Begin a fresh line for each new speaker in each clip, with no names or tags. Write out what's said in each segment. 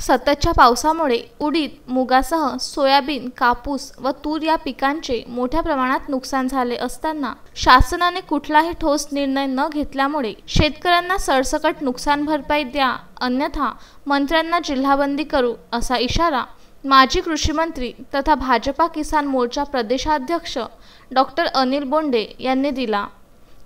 सततच्या पावसामुळे उडीद, मुगासह सोयाबीन, कापूस व तूर या पिकांचे मोठ्या प्रमाणात नुकसान झाले असताना शासनाने कुठलाही ठोस निर्णय न घेतल्यामुळे शेतकऱ्यांना सरसकट नुकसान भरपाई द्या, अन्यथा मंत्र्यांना जिल्हाबंदी करू असा इशारा माजी कृषी मंत्री तथा भाजपा किसान मोर्चा प्रदेशाध्यक्ष डॉक्टर अनिल बोंडे यांनी दिला।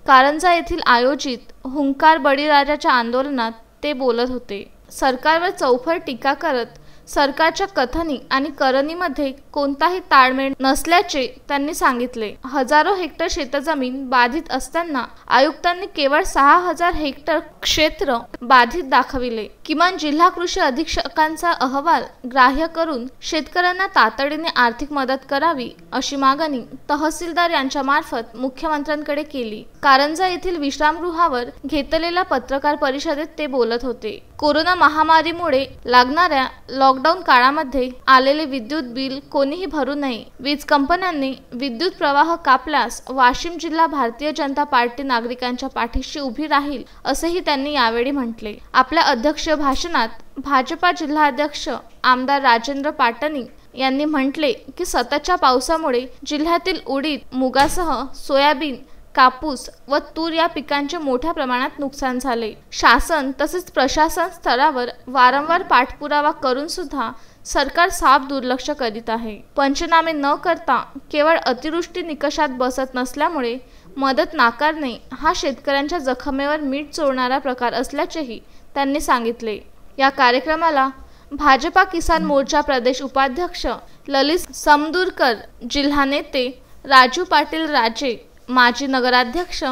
कारंजा येथील आयोजित हुंकार बळीराजाच्या आंदोलनात ते बोलत होते। सरकारवर चौफर टीका करत सरकारच्या कथनी आणि करणीमध्ये कोणताही ताळमेळ नसल्याचे त्यांनी सांगितले। हजारो हेक्टर शेतजमीन बाधित असताना आयुक्तांनी केवळ 6000 हेक्टर क्षेत्र बाधित दाखविले। किमान जिल्हा कृषी अधीक्षकांचा अहवाल ग्राह्य करून शेतकऱ्यांना तातडीने आर्थिक मदत करावी अशी मागणी तहसीलदार यांच्या मार्फत मुख्यमंत्र्यांकडे केली। कारंजा येथील विश्रामगृहावर घेतलेल्या पत्रकार परिषदेत ते बोलत होते। कोरोना महामारीमुळे लागणाऱ्या लॉकडाऊन काळामध्ये आलेले विद्युत बिल कोणीही भरू नये। वीज कंपन्यांनी विद्युत प्रवाह कापल्यास वाशिम जिल्हा भारतीय जनता पार्टी नागरिकांच्या पाठीशी उभी राहील असेही त्यांनी यावेळी म्हटले। आपल्या अध्यक्ष भाषणात भाजपा जिल्हाध्यक्ष आमदार राजेंद्र पाटणी यांनी म्हटले की सततच्या पावसामुळे जिल्ह्यातील उडीद, मुगासह सोयाबीन, कापूस व तूर या पिकांचे मोठ्या प्रमाणात नुकसान झाले। शासन तसेच प्रशासन स्तरावर वारंवार पाठपुरावा करून सुद्धा सरकार साफ दुर्लक्ष करीत आहे। पंचनामे न करता केवळ अतिवृष्टी निकषात बसत नसल्यामुळे मदत नाकारणे हा शेतकऱ्यांच्या जखमेवर मीठ चोळणारा प्रकार असल्याचेही त्यांनी सांगितले। या कार्यक्रमाला भाजपा किसान मोर्चा प्रदेश उपाध्यक्ष ललित समदुरकर, जिल्हा नेते राजू पाटील राजे, माजी नगराध्यक्ष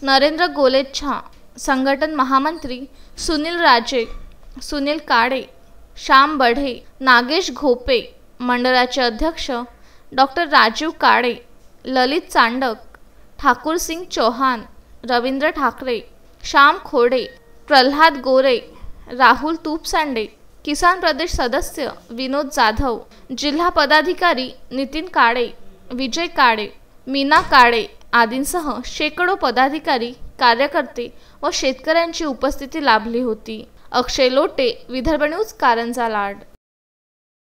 नरेंद्र गोलेच्छा, संघटन महामंत्री सुनील राजे, सुनील काळे, श्याम बढे, नागेश घोपे, मंडळाचे अध्यक्ष डॉक्टर राजीव काळे, ललित चांडक, ठाकूर सिंग चौहान, रवींद्र ठाकरे, श्याम खोडे, प्रल्हाद गोरे, राहुल तुपसांडे, किसान प्रदेश सदस्य विनोद जाधव, जिल्हा पदाधिकारी नितीन काळे, विजय काळे, मीना काळे आदींसह शेकडो पदाधिकारी, कार्यकर्ते व शेतकऱ्यांची उपस्थिती लाभली होती। अक्षय लोटे, विदर्भ न्यूज, कारंजा लाड।